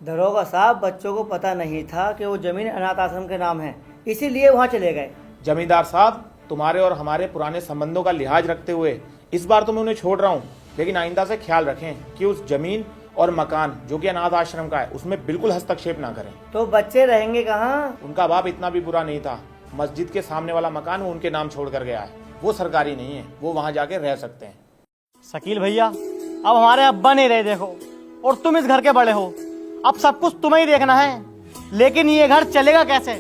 दरोगा साहब, बच्चों को पता नहीं था कि वो जमीन अनाथ आश्रम के नाम है, इसीलिए वहाँ चले गए। जमींदार साहब, तुम्हारे और हमारे पुराने संबंधों का लिहाज रखते हुए इस बार तो मैं उन्हें छोड़ रहा हूँ, लेकिन आइंदा से ख्याल रखें कि उस जमीन और मकान जो कि अनाथ आश्रम का है उसमें बिल्कुल हस्तक्षेप ना करें। तो बच्चे रहेंगे कहाँ? उनका बाप इतना भी बुरा नहीं था। मस्जिद के सामने वाला मकान वो उनके नाम छोड़ कर गया है। वो सरकारी नहीं है, वो वहाँ जाके रह सकते हैं। शकील भैया, अब हमारे अब्बा नहीं रहे देखो, और तुम इस घर के बड़े हो, अब सब कुछ तुम्हें ही देखना है। लेकिन ये घर चलेगा कैसे?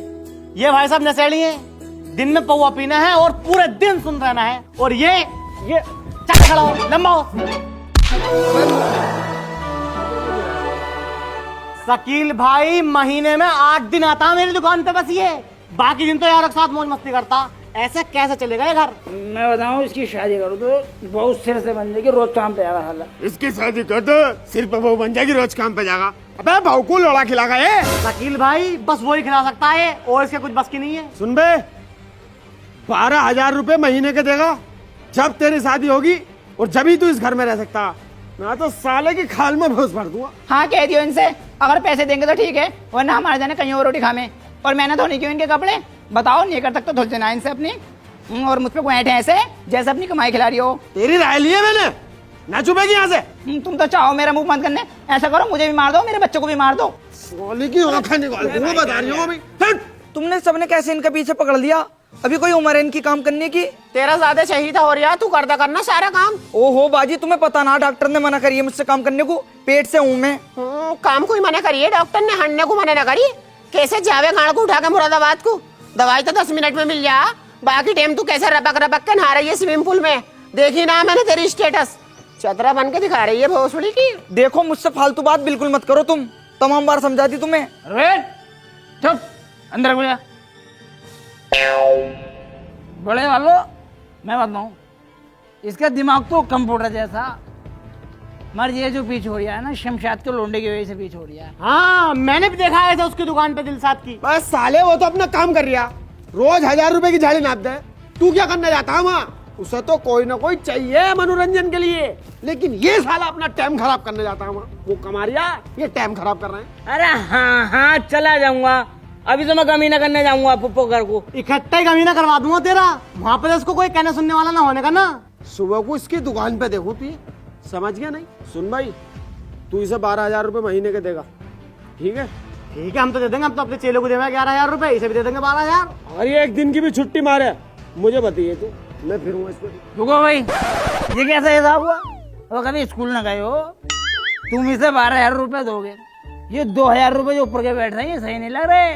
ये भाई साहब नशेड़ी हैं, दिन में पौवा पीना है और पूरे दिन सुन रहना है। और ये चल खड़ा हो, लंबा हो। शकील भाई महीने में 8 दिन आता मेरी दुकान पे, बस ये बाकी दिन तो यार एक साथ मौज मस्ती करता। ऐसे कैसे चलेगा ये घर? मैं बताऊं, इसकी शादी करो तो बहुत सिर से बन जाएगी, रोज काम पे आएगा। साला इसकी शादी कर दो, सिर पे वो बन जाएगी, रोज काम पे जाएगा। अबे भाव को लोड़ा खिलागा ये। शकील भाई बस वही खिला सकता है, और इसके कुछ बस की नहीं है। सुन बे, 12,000 रुपए महीने के देगा जब तेरी शादी होगी, और जब ही तू इस घर में रह सकता। मैं तो साले की खाल में भूस भर दूंगा। हाँ, कह दियो इनसे, अगर पैसे देंगे तो ठीक है, वरना हमारे जाने कहीं और रोटी खामे। और मैंने धोनी क्यों इनके कपड़े? बताओ, नहीं कर सकते धुल देना इनसे अपनी। और मुझ पे गोएठे ऐसे जैसे अपनी कमाई खिला रही हो। तेरी राय ली है मैंने, ना चुपेगी यहाँ से। तुम तो चाहो मेरा मुंह बंद करने, ऐसा करो मुझे भी मार दो, मेरे बच्चों को भी मार दो। साले की आंखें निकाल दूंगा, बता रही हूँ अभी। तुमने सबने कैसे इनके पीछे पकड़ लिया? अभी कोई उम्र है इनकी काम करने की? तेरा ज्यादा शहीद हो रहा, तू करदा करना सारा काम। ओहो बाजी, तुम्हें पता ना, डॉक्टर ने मना करी है मुझसे काम करने को, पेट से हूं मैं। काम को ही मना करिए, डॉक्टर ने हटने को मना ना करी। कैसे जावे गाड़ को उठा के मुरादाबाद को? दवाई तो 10 मिनट में मिल जा, बाकी टाइम तू कैसे रबक रबक के नहा रही है स्विमिंग पूल में। देखी ना मैंने तेरी स्टेटस, चतरा बन के दिखा रही है भोसड़ी की। देखो, मुझसे फालतू बात बिल्कुल मत करो तुम, तमाम बार समझा दी तुम्हें। चुप, अंदर घुसा। बड़े वालों, मैं बताऊं, इसका दिमाग तो कंप्यूटर जैसा, मर ये जो पीछ हो रहा है ना, शमशाद के लोंडे की वजह से पीछ हो रहा है। हाँ, मैंने भी देखा है उसकी दुकान पे दिलसाद की। बस साले, वो तो अपना काम कर रहा, रोज 1,000 रुपए की झाड़ी नाप दे। तू क्या करने जाता है वहाँ? उसे तो कोई ना कोई चाहिए मनोरंजन के लिए, लेकिन ये साला अपना टाइम खराब करने जाता है वहाँ। वो कमा रिया, ये टाइम खराब कर रहे हैं। अरे हाँ हाँ, चला जाऊंगा, अभी तो मैं कमीना करने जाऊंगा पुप्पो घर को। इकट्ठा ही कमीना करवा दूंगा तेरा, वहाँ पे उसको कोई कहने सुनने वाला ना होने का ना। सुबह को इसकी दुकान पे देखो तू, समझ गया नहीं? सुन भाई, तू इसे 12,000 रुपए महीने के देगा, ठीक है? ठीक है, हम तो दे देंगे, हम तो अपने चेलों को देंगे 11,000 रुपए, इसे भी दे देंगे 12,000। और ये एक दिन की भी छुट्टी मारे, मुझे बताइए तू, मैं फिरूंगा इस पे। रुको भाई, ये कैसा हिसाब हुआ? वो कभी स्कूल न गए हो, तुम इसे 12,000 रुपए दोगे, ये 2,000 रुपए जो ऊपर के बैठ रहे हैं, ये सही नहीं लग रहे।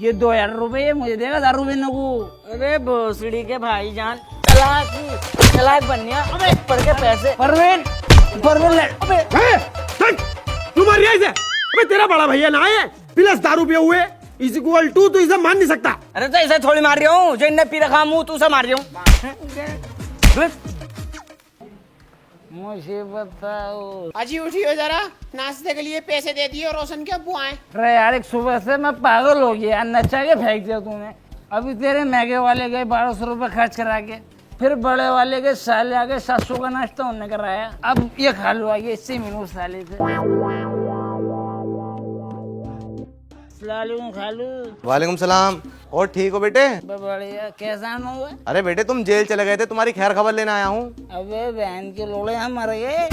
ये 2,000 रुपए ये मुझे देगा दारू पीने को। अरे भोसड़ी के भाई जान, चलाक बननिया, अबे पढ़ के पैसे। परवीन अबे तू मर रहा है इसे? अबे तेरा बड़ा भैया ना है, प्लस दारू पिए हुए इज इक्वल टू, तो इसे मान नहीं सकता। अरे तो इसे थोड़ी मार रहा हूँ, जो इनने पी रखा मुंह, तू से मार रहा हूँ। मुझे बताओ, अजी उठियो जरा, नाश्ते के लिए पैसे दे दिए, रोशन के अब्बू आए। अरे यार, एक सुबह से मैं पागल हो गया, नचा के फेंक दिया तूने। अभी तेरे महंगे वाले गए 1,200 रुपए खर्च करा के, फिर बड़े वाले के साले आगे 700 का नाश्ता उन्होंने कराया। अब ये खा लो, आइए इससे मिलूं साले से। खा लू। वालेकुम सलाम। और ठीक हो बेटे? बढ़िया, कैसा हुआ? अरे बेटे, तुम जेल चले गए थे, तुम्हारी खैर खबर लेने आया हूँ। अबे बहन के लोड़े, हम मर गए।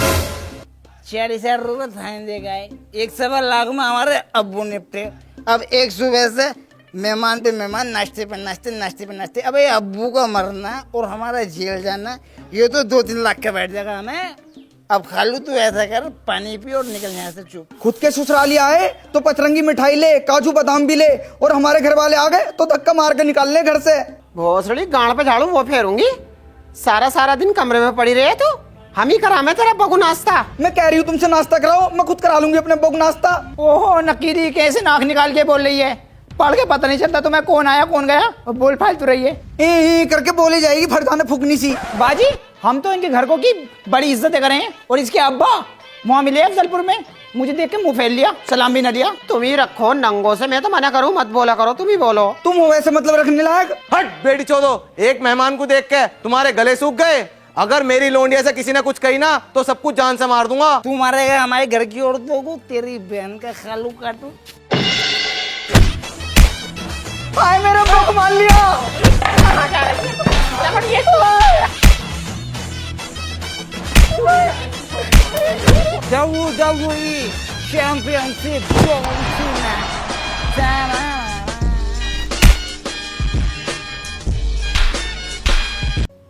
40,000 रुपए फाइन दे गए, 1.25 लाख में हमारे अब्बू निपटे। अब एक सुबह से मेहमान पे मेहमान, नाश्ते पे नाश्ते। अबे अब्बू का मरना और हमारा जेल जाना, ये तो 2-3 लाख का बैठ जाएगा हमें। अब खालू तू ऐसा कर, पानी पी और निकल यहाँ से चुप। खुद के ससुराली आए तो पचरंगी मिठाई ले, काजू बादाम भी ले, और हमारे घर वाले आ गए तो धक्का मार के निकाल ले घर से। भोसड़ी गाड़ पे झाड़ू वो फेरूंगी, सारा दिन कमरे में पड़ी रहे तो हम ही करा मैं तेरा बगु नाश्ता। मैं कह रही हूँ तुमसे नाश्ता कराओ, मैं खुद करा लूंगी अपने बगु नाश्ता। ओहो नकीरी, कैसे नाक निकाल के बोल रही है? पढ़ के पता नहीं चलता तुम्हें कौन आया कौन गया, और बोल फालतू रही है। करके बोली जाएगी फरदाने फुकनी सी। बाजी, हम तो इनके घर को की बड़ी इज्जत करें, और इसके अब्बा वहाँ मिले अफजलपुर में, मुझे देख के मुंह फैल लिया, सलाम भी न दिया। तुम ही रखो नंगों से, मैं तो मना करूँ मत बोला करो, तुम ही बोलो। तुम हो वैसे मतलब रखने लायक। हट बेटी चोदो, एक मेहमान को देख के तुम्हारे गले सूख गए, अगर मेरी लोंडिया से किसी ने कुछ कही ना तो सब कुछ जान से मार दूंगा। तू मारेगा हमारे घर की औरतों को, तेरी बहन का खालू काटू। भाई मेरे अब्बा को मार लिया। WWE Championship John Cena।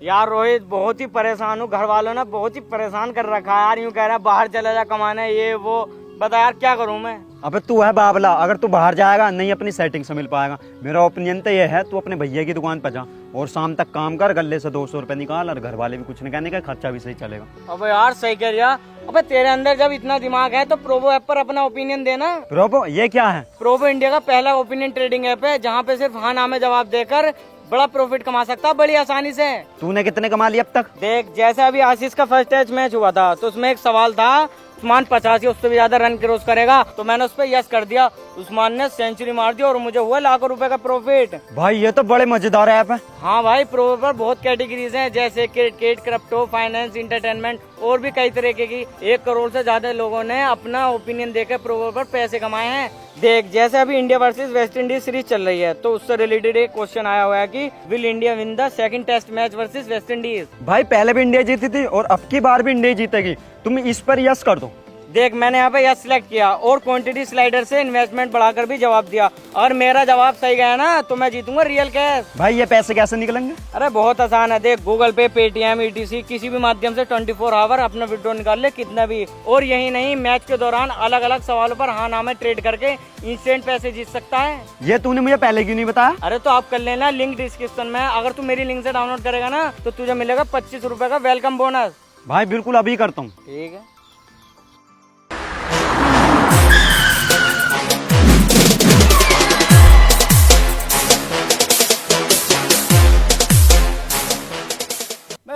यार रोहित, बहुत ही परेशान हूँ। घर वालों ने बहुत ही परेशान कर रखा है यार। यूँ कह रहा है बाहर चला जा कमाने, ये वो। बता यार क्या करूँ मैं। अबे तू है बाबला, अगर तू बाहर जाएगा नहीं अपनी सेटिंग से मिल पाएगा। मेरा ओपिनियन तो ये है तू अपने भैया की दुकान पर जा और शाम तक काम कर, गले से 200 रुपए निकाल और घर वाले भी कुछ नहीं कहने का, खर्चा भी सही चलेगा। अबे यार सही कह रिया। अबे तेरे अंदर जब इतना दिमाग है तो प्रोबो ऐप पर अपना ओपिनियन देना। प्रोबो ये क्या है? प्रोबो इंडिया का पहला ओपिनियन ट्रेडिंग ऐप है जहाँ पे सिर्फ हाँ ना में जवाब देकर बड़ा प्रॉफिट कमा सकता है बड़ी आसानी से। तूने कितने कमा लिए अब तक? देख, जैसे अभी आशीष का फर्स्ट टेस्ट मैच हुआ था तो उसमें एक सवाल था, उस्मान 50 या उससे भी ज्यादा रन क्रॉस करेगा, तो मैंने उस पर यस कर दिया। उस्मान ने सेंचुरी मार दी और मुझे हुआ लाखों रुपए का प्रॉफिट। भाई ये तो बड़े मजेदार ऐप है। हाँ भाई, प्रो पर बहुत कैटेगरीज हैं, जैसे क्रिकेट, क्रिप्टो, फाइनेंस, इंटरटेनमेंट और भी कई तरीके की। 1 करोड़ से ज्यादा लोगों ने अपना ओपिनियन देकर प्रो पर पैसे कमाए हैं। देख, जैसे अभी India versus West Indies series चल रही है तो उससे रिलेटेड एक क्वेश्चन आया हुआ है कि will India win the second test match versus West Indies. भाई पहले भी इंडिया जीती थी और अब की बार भी इंडिया जीतेगी, तुम इस पर यस कर दो। देख, मैंने यहाँ पे यस सिलेक्ट किया और क्वांटिटी स्लाइडर से इन्वेस्टमेंट बढ़ाकर भी जवाब दिया, और मेरा जवाब सही गया ना तो मैं जीतूंगा रियल कैश। भाई ये पैसे कैसे निकलेंगे? अरे बहुत आसान है। देख, गूगल पे, पेटीएम, ETC किसी भी माध्यम से 24 आवर अपना विड्रॉ निकाल ले, कितना भी। और यही नहीं, मैच के दौरान अलग अलग सवालों पर हाँ ना में ट्रेड करके इंस्टेंट पैसे जीत सकता है। ये तूने मुझे पहले क्यों नहीं बताया? अरे तो आप कर लेना, लिंक डिस्क्रिप्शन में। अगर तू मेरी लिंक से डाउनलोड करेगा ना तो तुझे मिलेगा 25 रुपए का वेलकम बोनस। भाई बिल्कुल अभी करता हूँ। ठीक है।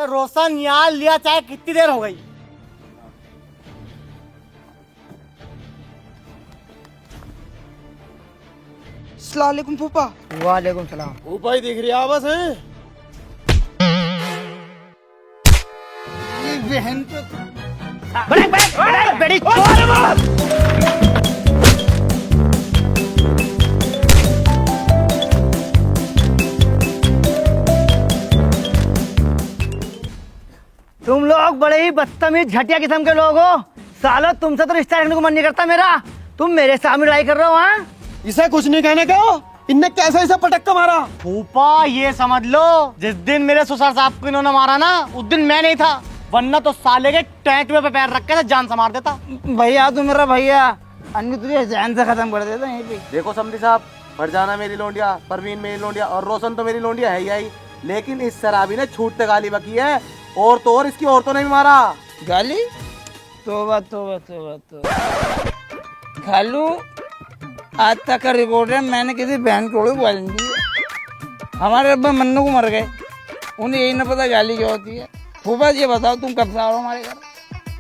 रोशन यार, लिया चाहे कितनी देर हो गई। अस्सलाम वालेकुम फूफा। वालेकुम सलाम। ऊपर ही दिख रही है बस है। ये बहन को तुम लोग बड़े ही बदतमीज घटिया किस्म के लोग हो। सालो तुमसे तो रिश्ता रखने को मन नहीं करता मेरा। तुम मेरे सामने लड़ाई कर रहे हो। हाँ, इसे कुछ नहीं कहने का। इनने कैसे इसे पटक के मारा? फूफा ये समझ लो, जिस दिन मेरे ससुर साहब को इन्होंने मारा ना उस दिन मैं नहीं था, वरना तो साले के टैटुए पे पैर रख के जान से मार देता। भैया, तू मेरा भैया, अन्य तुझे जान से खत्म कर देता यहीं पे। देखो समधी साहब, फरजाना मेरी लोंडिया, परवीन मेरी लोंडिया और रोशन तो मेरी लोंडिया है ही, लेकिन इस शराबी ने छूटते गाली बकी है। और तो और इसकी औरतों ने भी मारा। गाली? तोबा तोबा तोबा तोबा। खालू, आज तक का रिकॉर्ड है, मैंने किसी बहन को गाली नहीं दी। हमारे अब्बा मन्नू को मर गए, उन्हें यही ना पता गाली क्या होती है। फूफा ये बताओ, तुम कब से आ रहे हो हमारे घर?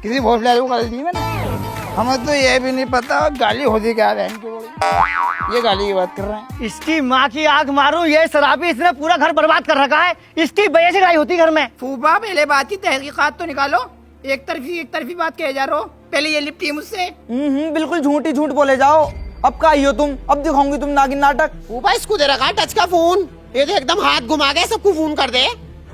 किसी भोसले को गाली दी मैंने? हमें तो ये भी नहीं पता गाली होती क्या बहन की। ये गाली की बात कर रहे हैं। इसकी माँ की आग मारू, ये शराबी इसने पूरा घर बर्बाद कर रखा है। इसकी वजह से लड़ाई होती घर में। फूफा पहले बात की तहकीकात तो निकालो। एक तरफी बात कहे जा रहे हो। पहले ये लिपटी मुझसे। बिल्कुल झूठी झूठ बोले जाओ। अब का आई हो तुम? अब दिखाऊंगी तुम नागिन नाटक। ऊपर इसको दे रखा है टच का फोन। ये तो एकदम हाथ घुमा के सबको फोन कर दे।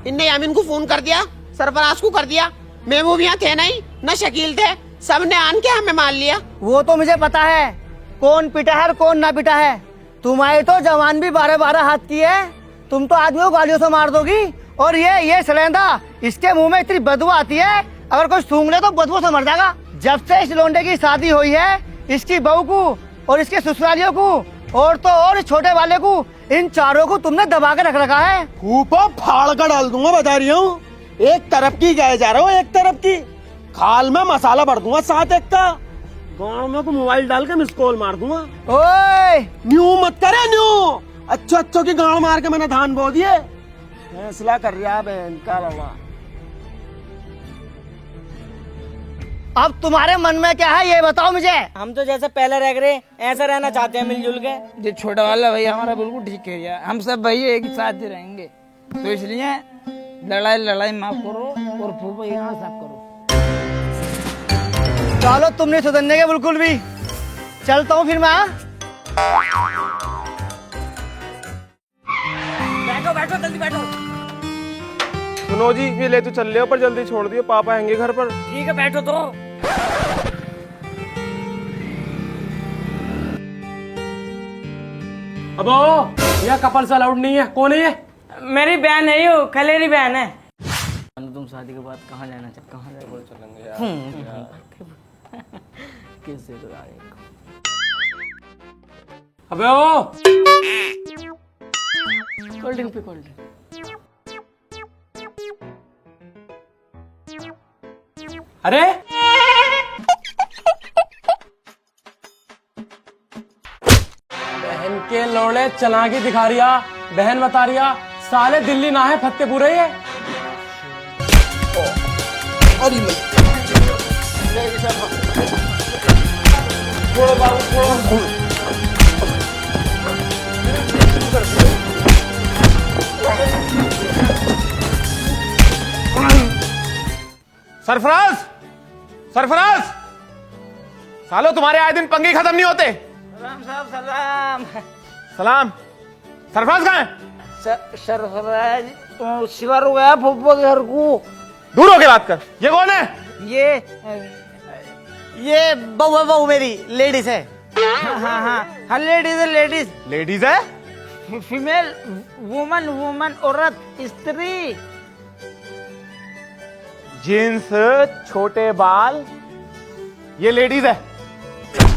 इनने यामिन को फोन कर दिया, सरफराज को कर दिया, महबूबिया थे नहीं, न शकील थे, सबने आन के हमें मान लिया। वो तो मुझे पता है कौन पिटा है और कौन ना पिटा है। तुम्हारी तो जवान भी 12-12 हाथ की है। तुम तो आदमी को गालियों से मार दोगी। और ये सलेंदा, इसके मुंह में इतनी बदबू आती है, अगर कोई सूंघ ले तो बदबू से मर जाएगा। जब से इस लोंडे की शादी हुई है, इसकी बहू को और इसके ससुरालियों को और तो और छोटे वाले को, इन चारों को तुमने दबा के रख रखा है। फूफा फाड़ कर डाल दूंगा, बता रही हूँ। एक तरफ की गए जा रहे हो, एक तरफ की खाल में मसाला भर दूंगा, साथ एक का गाँव में को मोबाइल डाल के मिस कॉल मार दूंगा। ओए न्यू मत करे न्यू। अच्छो की गाड़ मार के मैंने धान बो दिए। फैसला कर रहा बहन का लवा। अब तुम्हारे मन में क्या है ये बताओ मुझे। हम तो जैसे पहले रह गए ऐसा रहना चाहते हैं, मिलजुल के। ये छोटा वाला भैया हमारा बिल्कुल ठीक है यार। हम सब भैया एक साथ ही रहेंगे, तो इसलिए लड़ाई लड़ाई माफ करो और फूफा यहाँ साफ करो। चलो तुम नहीं सुधरने के बिल्कुल भी। चलता हूँ फिर मैं। हाँ? बैठो बैठो जल्दी बैठो। सुनो जी, ये ले तो चल रहे हो पर जल्दी छोड़ दियो, पापा आएंगे घर पर। ठीक है बैठो तो। अब यह कपल से अलाउड नहीं है। कौन है ये? मेरी बहन है यो, कलेरी बहन है। तुम शादी के बाद कहाँ जाना चाहते? कहाँ जाना कैसे तो अबे ओ कोल्ड ड्रिंक पे कोल्ड ड्रिंक। अरे बहन के लोड़े चला के दिखा रिया, बहन बता रिया साले दिल्ली ना है फतेहपुर है ये। छोड़ो बाबू छोड़ो। सरफराज, सरफराज, सालो तुम्हारे आए दिन पंगे खत्म नहीं होते। सलाम साहब सलाम। सलाम। सरफराज कहाँ है? सरफराज तो शिवर हो गया फूफा के घर को। दूर होके बात कर। ये कौन है? ये बहू है, बहू मेरी लेडीज है। हाँ लेडीज है लेडीज। लेडीज है? फीमेल वुमन वुमन औरत स्त्री। जींस, छोटे बाल, ये लेडीज है।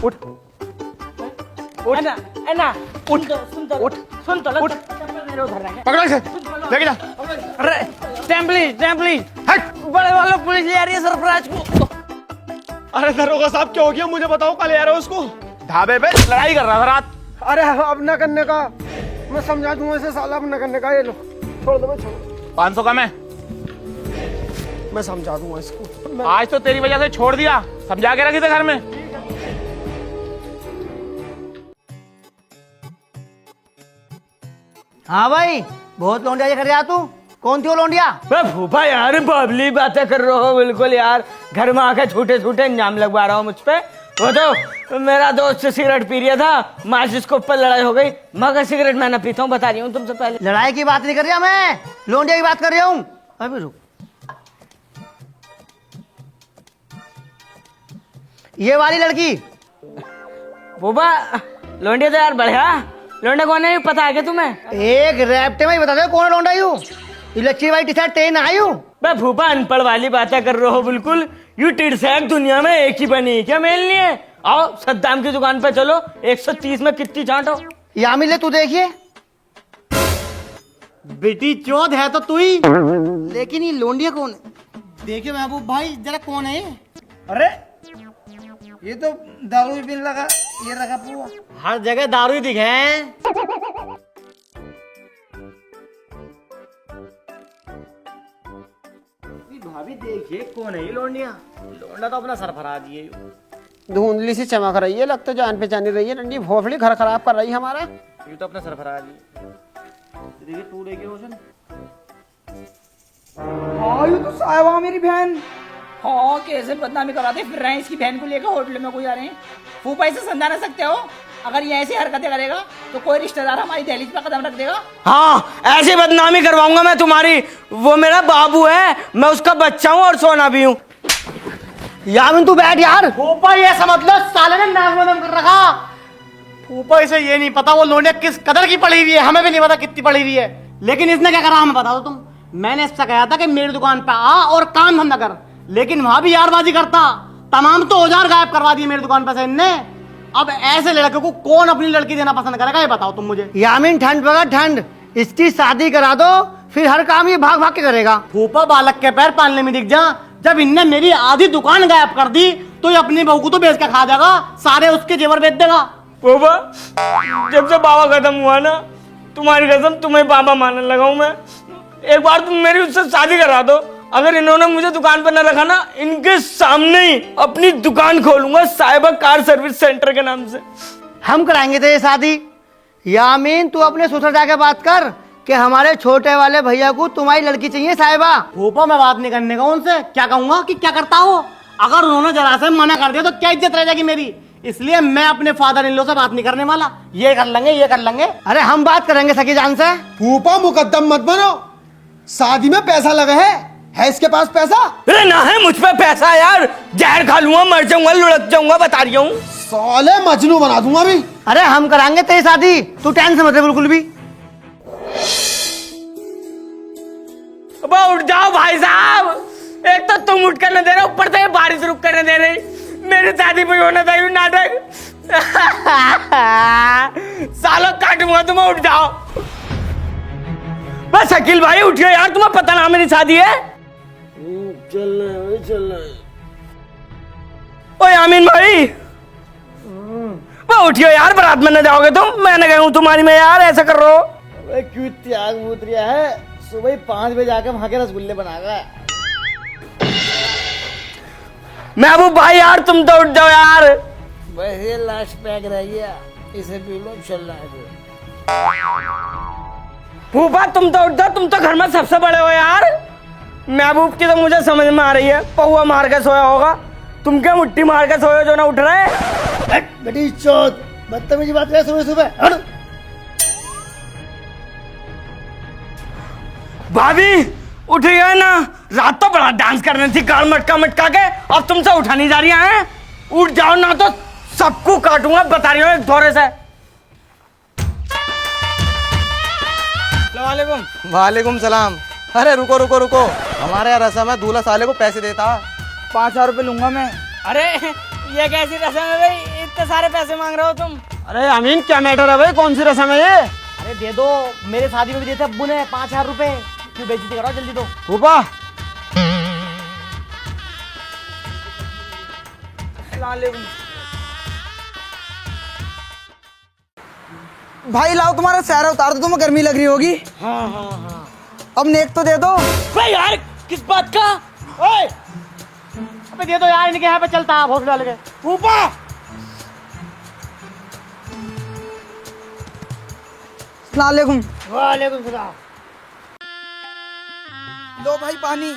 उठ उठ ना उठ उठ सुन तो उठ। पकड़ो इसे, लेके जा। अरे टेम्पलिस हट। बड़े वालों पुलिस ले आ रही है सरफराज को। अरे दरोगा साहब क्या हो गया मुझे बताओ, कल आ रहे हो उसको? ढाबे पे लड़ाई कर रहा था रात। अरे अब न करने का, मैं समझा दूंगा इसे साला, अब न करने का। ये लो छोड़ दो भाई, छोड़ो। 500 कम है। मैं समझा दूंगा इसको। आज तो तेरी वजह से छोड़ दिया, समझा के रखी थे घर में। हाँ भाई, बहुत लौंडिया कर रहा तू। कौन थी वो लौंडिया? फूफा यार बाबली बातें कर रहे हो बिल्कुल यार। घर में आके छूटे छूटे इंजाम लगवा रहा हूँ मुझ पे। वो तो मेरा दोस्त सिगरेट पी रहा था, माचिस के ऊपर लड़ाई हो गई। मगर सिगरेट मैं ना पीता हूँ, बता रही हूँ तुमसे पहले। लड़ाई की बात नहीं कर रहा मैं, लौंडिया की बात कर रहा हूँ। अभी रुक, ये वाली लड़की। फूफा लौंडिया तो यार बढ़िया। लौंडा कौन है पता है क्या तुम्हें? एक रैप्टे में ही बता दो कौन है लौंडा। यू लच्छी वाली टी शर्ट टेन आयु। बे फूफा अनपढ़ वाली बातें कर रहे हो बिल्कुल। यू टिरसैक दुनिया में एक ही बनी, क्या मेल नहीं है? आओ सद्दाम की दुकान पे चलो, 130 में कितनी चांटो। यामिन ले तू देखिए, बेटी चौध है तो तू ही। लेकिन ये लौंडिया कौन है? देखिए महबूब भाई जरा कौन है ये? अरे ये तो दारू भी पीने लगा, ये रखा पुआ। हर जगह दारू ही दिखे हैं। भाभी देखिए कौन है ये लौंडिया। लौंडा तो अपना सरफराज ही है। धुंधली सी चमक रही है, लगता जान पहचानी रही है। डंडी भोफड़ी घर खराब कर रही है हमारा। ये तो अपना सरफराज ही है। देखिए तू देखिए रोशन। हाँ ये तो साहिबा मेरी बहन। हाँ कैसे बदनामी कराते फिर रहे हैं इसकी बहन को लेकर होटल में कोई आ रहे हैं। फूफा इसे समझा ना सकते हो? अगर ये ऐसी हरकतें करेगा तो कोई रिश्तेदार हमारी दहलीज पर कदम रख देगा। हाँ ऐसे बदनामी करवाऊंगा मैं तुम्हारी। वो मेरा बाबू है, मैं उसका बच्चा हूँ और सोना भी हूँ। यामिन तू बैठ यार। फूफा ये समझ लो साले ने नाक में दम कर रखा। फूफा इसे ये नहीं पता वो लौंडिया किस कदर की पड़ी हुई है, हमें भी नहीं पता कितनी पड़ी हुई है। लेकिन इसने क्या करा हमें बता दो तुम। मैंने इससे कहा था कि मेरी दुकान पे आ और काम धंधा कर, लेकिन वहां भी यारबाजी करता। तमाम तो औजार गायब करवा दिए मेरी दुकान पे से इनने। अब ऐसे लड़के को कौन अपनी लड़की देना पसंद करेगा ये बताओ तुम मुझे। यामिन ठंड पकड़ ठंड, इसकी शादी करा दो फिर हर काम ये भाग भाग के करेगा। फूफा बालक के पैर पालने में दिख जा। जब इनने मेरी आधी दुकान गायब कर दी तो ये अपनी बहू को तो बेच के खा जाएगा, सारे उसके जेवर बेच देगा। फूफा जब से बाबा खत्म हुआ ना, तुम्हारी कसम तुम्हें बाबा मानने लगा हूं मैं। एक बार तुम मेरी उससे शादी करा दो। अगर इन्होंने मुझे दुकान पर न रखा ना, इनके सामने ही अपनी दुकान खोलूंगा साहिबा कार सर्विस सेंटर के नाम से। हम कराएंगे तेरी शादी। यामीन तू अपने ससुर जाके बात कर, कि हमारे छोटे वाले भैया को तुम्हारी लड़की चाहिए साहिबा। फूफा मैं बात नहीं करने का उनसे, क्या कहूंगा कि क्या करता हो। अगर उन्होंने जरा से मना कर दिया तो क्या इज्जत रह जाएगी मेरी। इसलिए मैं अपने फादर इन लॉ से बात नहीं करने वाला। ये कर लेंगे, ये कर लेंगे। अरे हम बात करेंगे सखी जान से। फूफा मुकद्दम मत बनो, शादी में पैसा लगा है इसके पास पैसा? अरे ना है मुझ पे पैसा यार, जहर खा लूंगा, मर जाऊंगा, लुढ़क जाऊंगा, बता रही हूँ। साले मजनू बना दूंगा अभी। अरे हम कराएंगे तेरी शादी, तू टेंशन मत ले बिल्कुल भी। अब उठ जाओ भाई साहब, एक तो तुम उठ कर न दे रहे, ऊपर से बारिश रुक कर न दे रही। मेरी शादी में होना था नाटक। सालों काटूंगा तुम्हें, उठ जाओ। बस अकील भाई उठियो यार, तुम्हें पता ना मेरी शादी है। चल ओए आमीन भाई, वो उठियो यार, बारात में न जाओगे तुम। मैं न गई हूँ तुम्हारी में यार, ऐसा कर रहे हो। अरे क्यों त्याग बूत रिया है, सुबह 5 बजे जाके वहां के रसगुल्ले बना गए। महबूब भाई यार तुम तो उठ जाओ यार। बस ये लास्ट पैक रह गया, इसे पी लो, चल रहा है। फूफा तुम तो उठ जाओ, तुम तो घर में सबसे बड़े हो यार। महबूब की तो मुझे समझ में आ रही है, पौआ मार के सोया होगा। तुम क्या मुट्ठी मार के सोए जो ना उठ रहे। बेटी चौथ बदतमीजी बात करे सुबह सुबह। भाभी उठ गए ना, रात तो बड़ा डांस करने थी गाल मटका मटका के, अब तुमसे उठा नहीं जा रही हैं। उठ जाओ ना तो सबको काटूंगा, बता रही हूँ एक थोड़े से। वालेकुम सलाम। अरे रुको रुको रुको, हमारे यहाँ रस्म है, दूल्हा साले को पैसे देता। 5,000 रुपये लूंगा मैं। अरे ये कैसी रस्म है भाई, इतने सारे पैसे मांग रहे हो तुम। अरे अमीन क्या मैटर है भाई, कौन सी रस्म है ये? अरे दे दो, मेरे शादी में भी देते अब्बू ने 5,000 रुपए। क्यों बेइज्जती कराओ, जल्दी दो। फूफा भाई लाओ तुम्हारा सहरा उतार दो, तुम्हें गर्मी लग रही होगी। हाँ। अब नेक तो दे दो। भाई यार किस बात का। ओए अबे दे दो यार, इनके यहाँ पे चलता है भोसले वाले के। फूफा सलाम। वालेकुम सलाम। लो भाई पानी।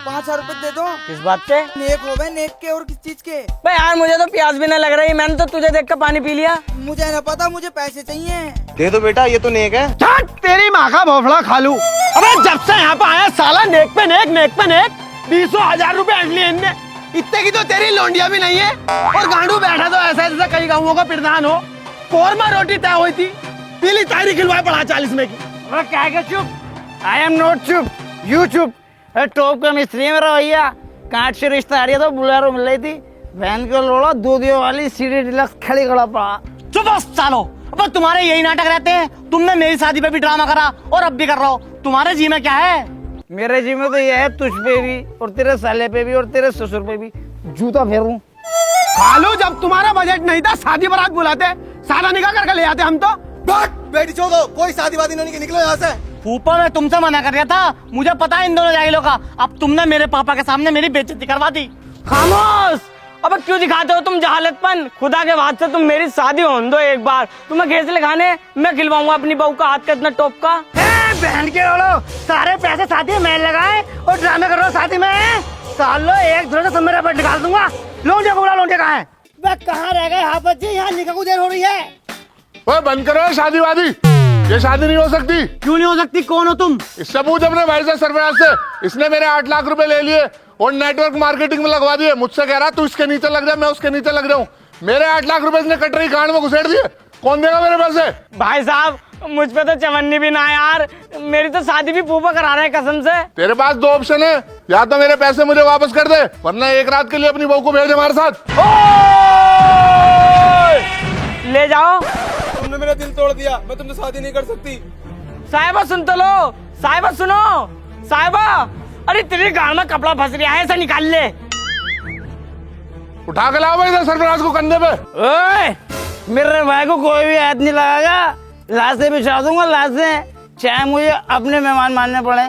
₹5,000 रुपए दे दो। किस बात के। नेक हो गए, नेक के और किस चीज के? भाई यार मुझे तो प्यास भी ना लग रही, मैंने तो तुझे देख कर पानी पी लिया। मुझे न पता, मुझे पैसे चाहिए। दे दो बेटा, ये तो नेक है। छट तेरी माँ का भोफड़ा खा लू। अबे जब से यहाँ पे आया साला नेक पे नेक 20,000 रुपए ऐंठ लिए इनने। इतने की तो तेरी लोंडिया भी नहीं है, और गांडू बैठा तो ऐसा जैसा कई गाँवों का प्रधान हो। कोरमा रोटी तय हुई थी, पीली तारी खिलवाए पड़ा 40 में की। अरे क्या के चुप, आई एम नॉट चुप, यू चुप। टॉप का मिस्त्री है मेरा भैया, कांच से रिश्ता आ रही तो बुलेरो मिल रही थी, वैन को लोड़ा दूधियों वाली सीडी डिलक्स खड़ी खड़ा पड़ा। चुप हो सालो, अब तुम्हारे यही नाटक रहते हैं। तुमने मेरी शादी पे भी ड्रामा करा और अब भी कर रहे हो। तुम्हारे जी में क्या है? मेरे जी में तो ये है, तुझ पे भी और तेरे साले पे भी और तेरे ससुर पे भी जूता फेरूं। खालू जब तुम्हारा बजट नहीं था शादी बारात बुलाते, सारा निकाह करके ले आते हम तो। बेटी चोदो, कोई शादी वादी नहीं, निकलो यहाँ से। फूफा मैं तुमसे मना कर रहा था, मुझे पता है इन दोनों जाहिलों का। अब तुमने मेरे पापा के सामने मेरी बेइज्जती करवा दी। खामोश, अब क्यों दिखाते हो तुम जहालतपन। खुदा के वास्ते तुम मेरी शादी होने दो एक बार, तुम्हें घेसले खाने मैं खिलवाऊंगा अपनी बहू का हाथ का इतना टॉप का। बहन के लोड़ो, सारे पैसे शादी में लगाए और ड्रामे कर रहे हो शादी में। सालो एक दूसरे से मेरे पर निकाल दूंगा। लोंडिया को बुला, लोंडिया कहाँ है? वह कहाँ रह गए हाफत जी, यहाँ निकाह को देर हो रही है। ओए बंद करो शादी वादी, ये शादी नहीं हो सकती। क्यों नहीं हो सकती? कौन हो तुम? इससे पूछ अपने भाई से, सरफराज से। इसने मेरे 8 लाख रुपए ले लिए और नेटवर्क मार्केटिंग में लगवा दिए। मुझसे कह रहा तू इसके नीचे लग जा, मैं उसके नीचे लग जाऊं। मेरे 8 लाख रुपए इसने कटरी कांड में घुसेड़ दिए। कौन देगा मेरे पैसे? भाई साहब मुझ पे तो चवन्नी भी ना यार, मेरी तो शादी भी फूफा करा रहे हैं कसम से। तेरे पास 2 ऑप्शन है, या तो मेरे पैसे मुझे वापस कर दे, वरना एक रात के लिए अपनी बहू को भेज हमारे साथ। ले जाओ। तुमने मेरा दिल तोड़ दिया, मैं तुमसे शादी नहीं कर सकती। साहिबा सुन तो लो, साहिबा सुनो, साहिबा। अरे तेरे गाल में कपड़ा फंस रहा है, ऐसा निकाल ले। उठा के लाओ भाई सरफराज को कंधे पे। ओए मेरे भाई को कोई भी हाथ नहीं लगाएगा, लाशें बिछा दूंगा लाशें, चाहे मुझे अपने मेहमान मानने पड़े।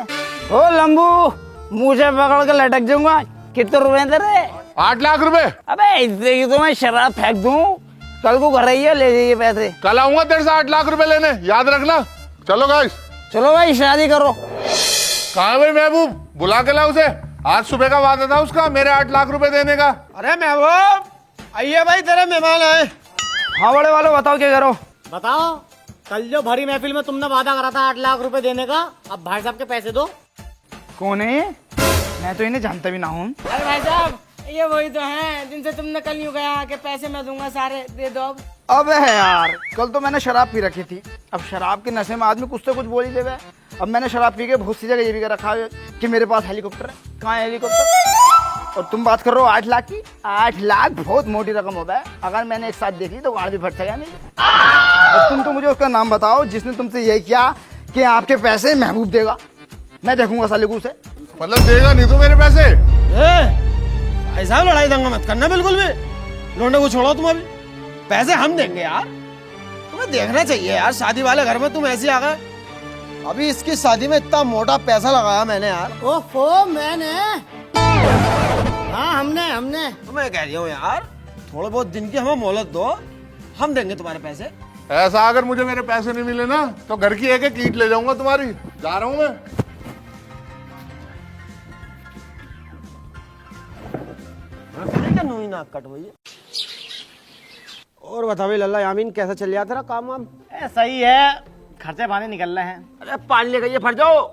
ओ लंबू, मुझे पकड़ के लटक जाऊंगा। कितने रुपए तेरे? 8 लाख रुपए। अबे इससे की तो मैं शराब फेंक दूं, कल को घर आइए ले जाइए पैसे। कल आऊंगा तेरे से 8 लाख रुपए लेने, याद रखना। चलो गाइस, चलो भाई शादी करो। कहाँ है भाई महबूब? बुला के ला उसे, आज सुबह का वादा था उसका मेरे 8 लाख रुपए देने का। अरे महबूब, आइए भाई, तेरे मेहमान आए। हाँ बड़े वालों, बताओ क्या करो। बताओ, कल जो भरी महफिल में तुमने वादा करा था 8 लाख रुपए देने का, अब भाई साहब के पैसे दो। कौन है ये? मैं तो इन्हें जानता भी ना हूँ। अरे भाई साहब, ये वही तो हैं जिनसे तुमने कल यूं कहा कि पैसे मैं दूंगा सारे, दे दो अब। अबे यार, कल तो मैंने शराब पी रखी थी। अब शराब के नशे में आदमी कुछ तो कुछ बोल ही देगा। अब मैंने शराब पी के बहुत सी जगह ये भी कर रखा है कि मेरे पास हेलीकॉप्टर है। कहाँ है हेलीकॉप्टर? और तुम बात कर रहे हो 8 लाख की। 8 लाख बहुत मोटी रकम होता है। अगर मैंने एक साथ देख ली तो गाड़ भी फट सकेगा नहीं। और तुम तो मुझे उसका नाम बताओ जिसने तुमसे यही किया कि आपके पैसे महबूब देगा। मैं देखूंगा सालिकू से। मतलब देगा नहीं तो मेरे पैसे? भाई साहब, लड़ाई दंगा मत करना बिल्कुल भी। लौंडे को छोड़ो तुम, अभी पैसे हम देंगे यार। तुम्हें देखना चाहिए यार, शादी वाले घर में तुम ऐसे आ गए। अभी इसकी शादी में इतना मोटा पैसा लगाया मैंने यार। ओफो, मैंने? हाँ, हमने। तो मैं कह रही हूँ यार, थोड़े बहुत दिन की हमें मोहलत दो, हम देंगे तुम्हारे पैसे। ऐसा अगर मुझे मेरे पैसे नहीं मिले ना तो घर की एक ईंट ले जाऊंगा तुम्हारी। जा रहा हूँ मैं। नूई नाक कट भैया। और बता भाई लल्ला यामीन, कैसा चल रहा तेरा काम वाम? सही है, खर्चे पानी निकल रहे हैं। अरे पानी लेकर ये फट जाओ।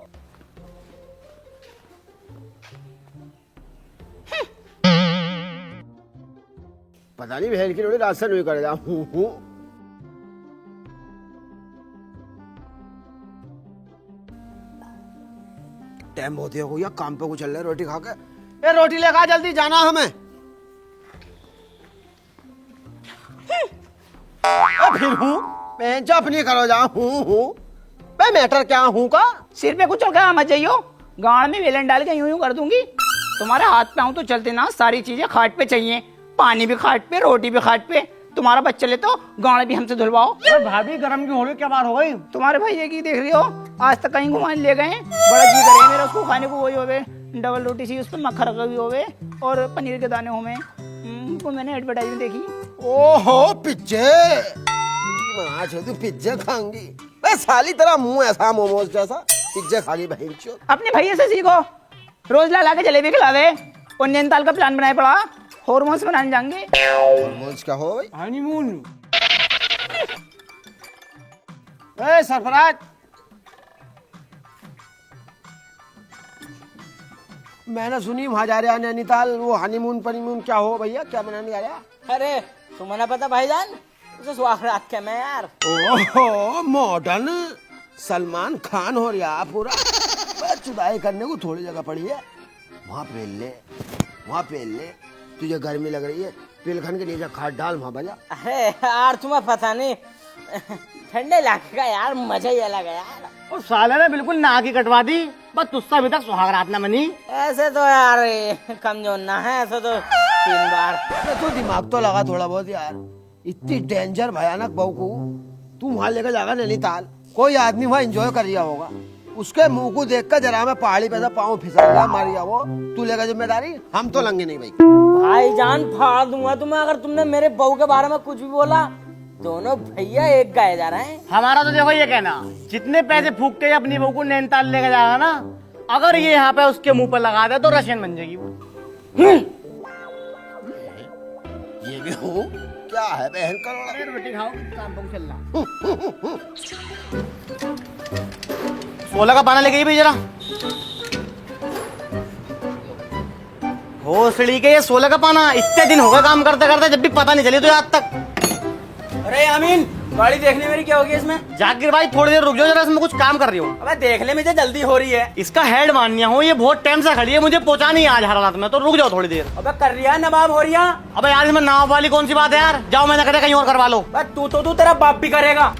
पता नहीं बहन की रोटी रात से नहीं कर टाइम बहुत हो गया, काम पे को चल रहा है रोटी खा के। ए रोटी लेकर जल्दी जाना हमें। फिर हूँ मैं जब नहीं करो जा हूँ मैं मैटर क्या हूँ का? सिर पे कुछ क्या मत जाइयो, गाड़ में वेलन डाल के यूं यूं कर दूंगी। तुम्हारे हाथ पे आऊं तो चलते ना, सारी चीजें खाट पे चाहिए। पानी भी खाट पे, रोटी भी खाट पे। तुम्हारा बच्चा ले तो गाड़ भी हमसे धुलवाओ। भाभी गरम की हो रही, क्या बात हो गई? तुम्हारे भैया की देख रही हो, आज तक कहीं घुमाने ले गए। बड़ा जी करे मेरा उसको खाने को, वही होवे डबल रोटी सी, उस पर मक्खन रखा भी होवे और पनीर के दाने होवे। वो मैंने एडवर्टाइजमेंट देखी। ओहो पिज्जे बना तू पिज्जे खाऊंगी? मैं साली तेरा मुंह ऐसा मोमोज जैसा, पिज्जे खागी बहन चो। अपने भैया से सीखो, रोज ला के जलेबी खिलावे। और नैनीताल का प्लान बनाए पड़ा, हॉर्मोन्स बनाने जाएंगे। हॉर्मोन्स क्या हो भाई? हनीमून। ए सरफराज, मैंने सुनी वहां जा रहा नैनीताल, वो हनीमून पनीमून क्या हो भैया, क्या बनाने जा रहा? अरे तुम्हें ना पता भाईजान, उसे सुहागरात के मैं यार। ओहो मॉडर्न सलमान खान हो रहा पूरा। चुदाई करने को थोड़ी जगह पड़ी है, वहाँ पेल ले। तुझे गर्मी लग रही है, पेलखन के नीचे खाट डाल, वहाँ बजा। अरे यार तुम्हें पता नहीं, ठंडे इलाके का यार मजा ही अलग है यार। और साले ने बिल्कुल नाक ही कटवा दी, बस तुझसे अभी तक सुहागरात ना बनी। ऐसे तो यार कमजोर ना है, ऐसे तो 3 बार। तो दिमाग तो लगा थोड़ा बहुत यार। इतनी डेंजर भयानक बहू को तू वहाँ लेकर जाएगा नैनीताल, कोई आदमी वहाँ एंजॉय कर रहा होगा, उसके मुंह को देखकर जरा मैं पहाड़ी पे पाँव फिसला मारिया वो, तू लेगा जिम्मेदारी? हम तो लंगे नहीं भाई। भाईजान फाड़ दूंगा तुम्हें अगर तुमने मेरे बहू के बारे में कुछ भी बोला। दोनों भैया एक गाए जा रहे हैं। हमारा तो देखो ये कहना, जितने पैसे फूक के अपनी बहू को नैनीताल लेके जाएगा ना, अगर ये यहाँ पे उसके मुंह पर लगा दे तो रशियन बन जाएगी वो। ये भी हो क्या है बहन का? रोटी खाओ, काम पर चल रहा। 16 का पाना लेके आई भाई जरा। भोसड़ी के ये 16 का पाना, इतने दिन हो गए काम करते करते, जब भी पता नहीं चली तो आज तक। अरे अमीन, गाड़ी देखने मेरी क्या होगी इसमें? जाकिर भाई थोड़ी देर रुक जाओ जरा, इसमें कुछ काम कर रही हूँ। अबे देख ले, मुझे जल्दी हो रही है। इसका हेड मानिया हूँ, ये बहुत टाइम से खड़ी है, मुझे पहुंचा नहीं आज हर रात में, तो रुक जाओ थोड़ी देर। अबे कर रिया नवाब हो रिया। अबे यार इसमें नाव वाली कौन सी बात है यार, जाओ मैंने कहा कहीं और करवा लो। तू तेरा बाप भी करेगा।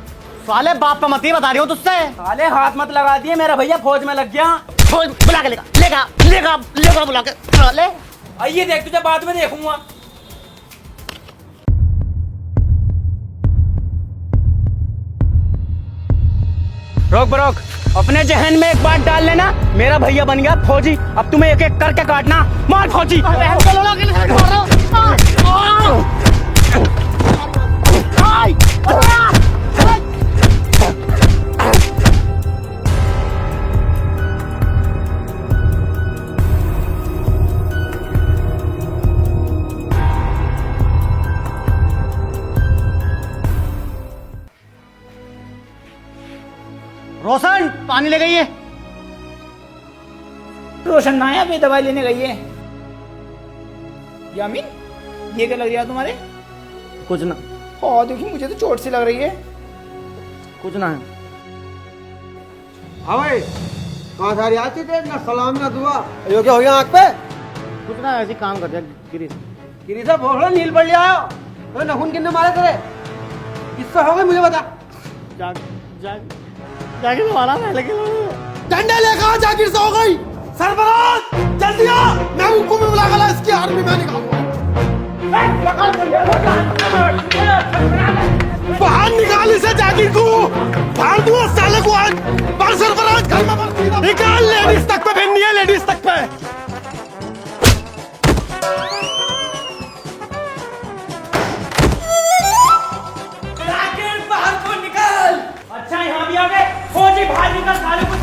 साले बाप पे मत ही बता रही हूँ तुझसे। साले हाथ मत लगा दिए, मेरा भैया फौज में लग गया। बुला के लेगा बुला के साले। आइए देख, तुझे बाद में देखूंगा। रोक बरोक, अपने जहन में एक बात डाल लेना, मेरा भैया बन गया फौजी, अब तुम्हें एक एक करके काटना। मार फौजी। रोशन, पानी ले गई है। रोशन ना है, अभी दवाई लेने गई है। यामीन, ये क्या लग रहा है तुम्हारे? कुछ ना, हाँ देखो, मुझे तो चोट सी लग रही है। कुछ ना है। हाँ भाई, कहाँ सारी आती थे, ना सलाम ना दुआ। यो क्या हो गया आँख पे? कुछ ना, ऐसे काम कर दिया गिरीश। गिरी साहब बोल रहा नील पड़ लिया आयो। तो नखून किन्ने मारे तेरे? किससे हो गई मुझे बता। जाके तुम्हारा मैं लेके डंडे लेकर आ, जाकिर से हो गई। सरबराज जल्दी आ, मैं उनको भी बुला कर इसकी आर्मी में निकालूंगा। बाहर निकाल इसे जाकिर को, बाहर दूँ साले को आज। बाहर सरबराज घर में निकाल, लेडीज तक पे भेजनी है, लेडीज तक पे। अच्छा यहाँ भी आ गए फौजी, बाहर निकल साले को।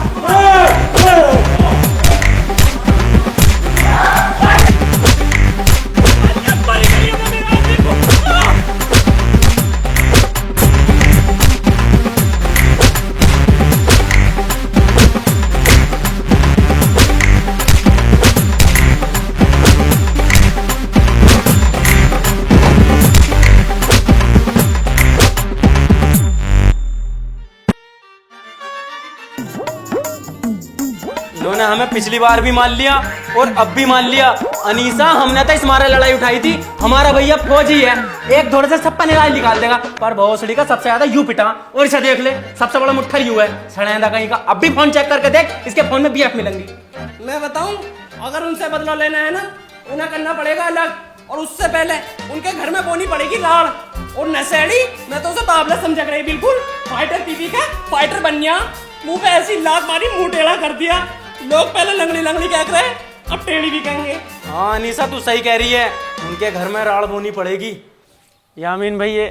इन्होंने हमें पिछली बार भी मान लिया और अब भी मान लिया। अनीसा, हमने तो इस मारे लड़ाई उठाई थी, हमारा भैया फौजी है, एक थोड़े से सप्पा निकाल निकाल देगा, पर भोसड़ी का सबसे ज्यादा यू पिटा। और इसे देख ले, सबसे बड़ा मुट्ठा यू है, सड़ेंदा कहीं का। अब भी फोन चेक करके देख, इसके फोन में बीएफ मिलेंगी। मैं बताऊं, अगर उनसे बदला लेना है ना, उन्हें करना पड़ेगा अलग, और उससे पहले उनके घर में बोनी पड़ेगी लाड़। और नशेड़ी, मैं तो उसे बाबला समझ रही, बिल्कुल फाइटर पीपी का फाइटर बन गया। मुंह पे ऐसी लात मारी, मुंह टेढ़ा कर दिया। लोग पहले लंगड़ी लंगड़ी कह रहे, अब टेढ़ी भी कहेंगे। हाँ अनीसा, तू सही कह रही है, उनके घर में राड़ बोनी पड़ेगी। यामीन भैया,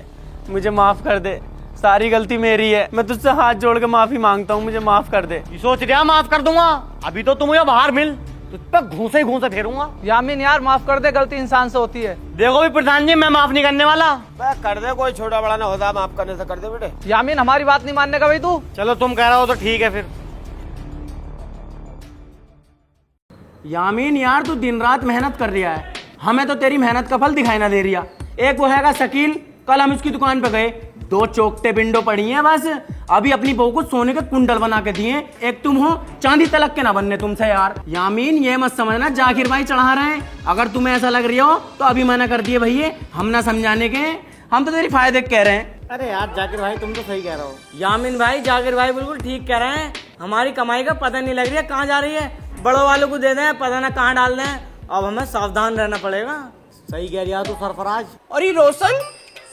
मुझे माफ कर दे, सारी गलती मेरी है, मैं तुझसे हाथ जोड़ के माफी मांगता हूँ, मुझे माफ कर दे। सोच रहा माफ कर दूंगा, अभी तो तुम मुझे बाहर मिल, तुझ पे घूसे घूसे फेरूंगा। यामीन यार, माफ कर दे, गलती इंसान से होती है। देखो भी प्रधान जी, मैं माफ नहीं करने वाला। कर दे, कोई छोटा बड़ा ना होता, माफ करने से कर दे बेटे। यामीन, हमारी बात नहीं मानने का भाई तू। चलो तुम कह रहे हो तो ठीक है फिर। यामीन यार, तू दिन रात मेहनत कर रहा है, हमें तो तेरी मेहनत का फल दिखाई ना दे रहा। एक वो हैगा शकील, कल हम उसकी दुकान पे गए, 2 चौकटे विंडो पड़ी हैं बस, अभी अपनी बहू को सोने के कुंडल बना के दिए। एक तुम हो, चांदी तलक के ना बनने तुमसे यार। यामीन, ये मत समझना जाकिर भाई चढ़ा रहे हैं, अगर तुम्हें ऐसा लग रही हो तो अभी मना कर दिए भैया, हम ना समझाने के, हम तो तेरी फायदे कह रहे हैं। अरे यार जाकिर भाई, तुम तो सही कह रहे हो। यामीन भाई, जाकिर भाई बिल्कुल ठीक कह रहे हैं, हमारी कमाई का पता नहीं लग रही है कहाँ जा रही है। बड़ों वालों को दे दें, पता ना कहाँ डाल दें, अब हमें सावधान रहना पड़ेगा। सही कह रहा तू सरफराज। और ये रोशन,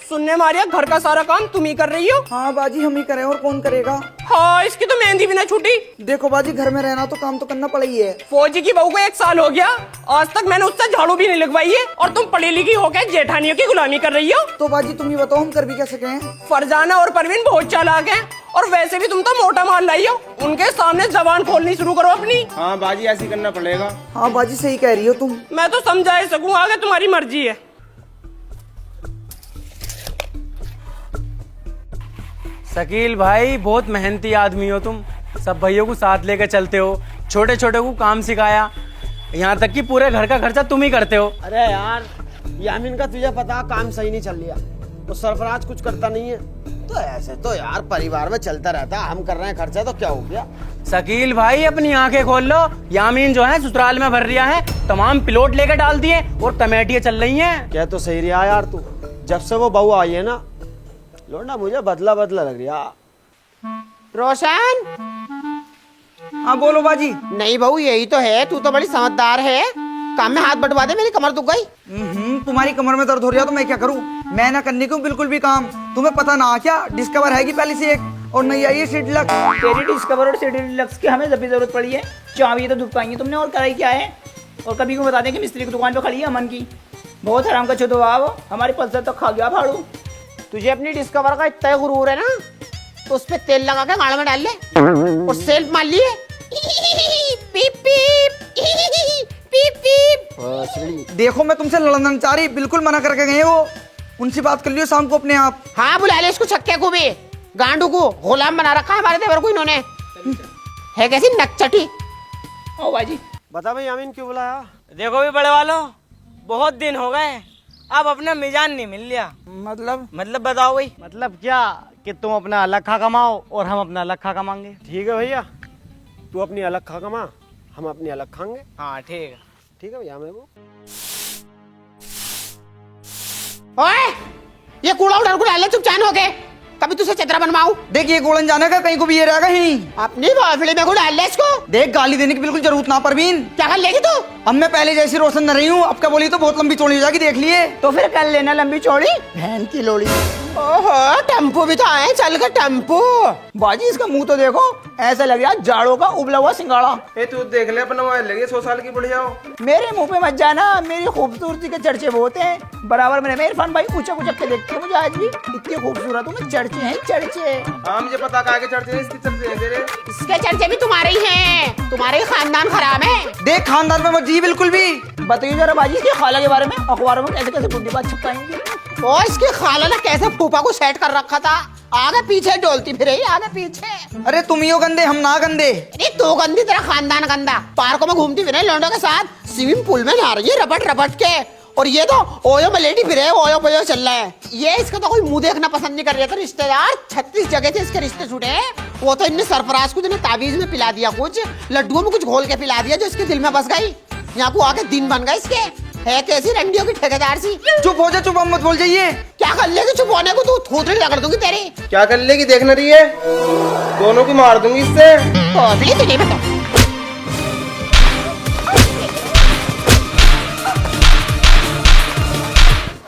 सुनने मारिया घर का सारा काम तुम ही कर रही हो। हाँ बाजी, हम ही करें और कौन करेगा। हाँ, इसकी तो मेहंदी भी ना छूटी। देखो बाजी, घर में रहना तो काम तो करना पड़ा ही है। फौजी की बहू को 1 साल हो गया, आज तक मैंने उससे झाड़ू भी नहीं लगवाई है, और तुम पढ़ी लिखी होकर जेठानियों की गुलामी कर रही हो। तो बाजी तुम ही बताओ, हम कर भी क्या सके हैं। फरजाना और परवीन बहुत चालाक हैं, और वैसे भी तुम तो मोटा माल लाई हो, उनके सामने जबान खोलनी शुरू करो अपनी। हाँ बाजी, ऐसी करना पड़ेगा। हाँ बाजी, सही कह रही हो तुम। मैं तो समझा ही सकूं, आगे तुम्हारी मर्जी है। शकील भाई, बहुत मेहनती आदमी हो तुम, सब भाइयों को साथ लेकर चलते हो, छोटे छोटे को काम सिखाया, यहाँ तक कि पूरे घर का खर्चा तुम ही करते हो। अरे यार, यामीन का तुझे पता, काम सही नहीं चल रहा, वो सरफराज कुछ करता नहीं है, तो ऐसे तो यार परिवार में चलता रहता, हम कर रहे हैं खर्चा तो क्या हो गया। शकील भाई, अपनी आंखें खोल लो, यामीन जो है ससुराल में भर रिया है, तमाम प्लॉट लेकर डाल दिए और कमेटियां चल रही हैं। क्या तो सही रहा यार तू, जब से वो बहू आई है ना, लोना मुझे बदला बदला लग रहा। रोशन, हाँ बोलो बाजी। नहीं बहू, यही तो है, तू तो बड़ी समझदार है, काम में हाथ बटवा दे, मेरी कमर दुख गई। तुम्हारी कमर में दर्द हो रहा तो मैं क्या करूं, मैं ना करने को बिल्कुल भी काम, तुम्हें पता ना क्या, डिस्कवर है कि पहले से एक, और नहीं आई सीट लक। तेरी डिस्कवर और सिटी डिलक्स की हमें जब भी जरूरत पड़ी है, चाबी तो दुख पाएंगे तुमने, और कराई क्या है? और कभी को बता दें कि मिस्त्री की दुकान पे खड़ी है अमन की। बहुत हराम का छुदवा वो, हमारी पल्सर तक खा गया फाड़ू। तुझे अपनी डिस्कवर का इतना गुरूर है ना, तो उस पे तेल लगा के गाड़ी में डाल ले और सेल्फ मार लिए। पीप पीप पीप पीप। देखो मैं तुमसे लड़ना चाह रही, बिल्कुल मना करके गए वो। उनसे बात कर लियो शाम को अपने आप। हाँ बुला ले इसको, छक्के को भी, गांडू को गुलाम बना रखा है हमारे देवर को इन्होंने। है कैसी नकचटी। ओ बाजी, बता भाई यामीन क्यों बुलाया? देखो भी बड़े वालों, बहुत दिन हो गए, अब अपना मिजान नहीं मिल लिया। मतलब बताओ भाई। मतलब क्या कि तुम अपना अलग खा कमाओ और हम अपना अलग खा कमाएंगे। ठीक है भैया, तू अपनी अलग खा कमा, हम अपनी अलग खाएंगे। हाँ ठीक है। ठीक है भैया। मैं वो ओए, ये कूड़ा उधर को डाल ले चुपचान हो के, कभी तुझसे चतरा बनवाऊं। देखिए गोलन जाने का कहीं को भी ये रहेगा ही। अपनी बाफड़ी में को डाल ले इसको। देख गाली देने की बिल्कुल जरूरत ना परवीन। क्या कर लेगी तू? अब मैं पहले जैसी रोशन न रही हूँ, अब क्या बोली तो बहुत लंबी चौड़ी हो जाएगी, देख लिए। तो फिर कर लेना लंबी चौड़ी, बहन की लोड़ी। ओहो, टेम्पो भी तो आए, चल के टेम्पो। बाजी इसका मुंह तो देखो, ऐसा लग रहा है जाड़ों का उबला हुआ सिंगाड़ा। तू देख ले अपना मोबाइल लेंगे 100 साल की बुढ़िया हो। मेरे मुंह पे मत जाना, मेरी खूबसूरती के चर्चे बहुत हैं। बराबर मेरे इरफान भाई ऊंचा ऊंचा के देखते हो मुझे आज भी, इतनी खूबसूरत हूँ मैं, चर्चे हैं चर्चे। हाँ मुझे पता कहा के चर्चे हैं, इसकी चर्चे हैं तेरे। इसके चर्चे भी तुम्हारे ही हैं, तुम्हारे ही खानदान खराब है। देख खानदान में मत जी बिल्कुल भी। बताइए जरा बाजी इसके खाला के बारे में, अखबारों में कैसे कैसे बुद्धि बात छपकाएंगे। ओ इसके खाला ने कैसे फूफा को सेट कर रखा था, आगे पीछे डोलती फिरे, आगे पीछे। अरे तुम ही हो गंदे, हम ना गंदे। अरे तो गंदी, तेरा खानदान गंदा। पार्कों में घूमती फिरे लौंडों के साथ, स्विमिंग पूल में नहा रही है रपट रपट के, और ये तो ओयो में लेटी फिरे, ओयो पयो चल रहा है। ये इसका तो कोई मुंह देखना पसंद नहीं कर रहा था। रिश्तेदार 36 जगह थे इसके रिश्ते छूटे हैं। वो तो इनने सरफराज को जिन्हें ताबीज में पिला दिया, कुछ लड्डुओं में कुछ घोल के पिला दिया, जो इसके दिल में बस गई। यहाँ को आके दिन बन गए इसके। है कैसी रंडियों की ठेकेदार सी। चुप हो जा, चुप, अब मत बोल जाइए। क्या कर लेगी चुप होने को, तू थोड़ी रगड़ दूंगी तेरी। क्या कर लेगी देख न रही है, दोनों की मार दूंगी इससे। तो नहीं बता।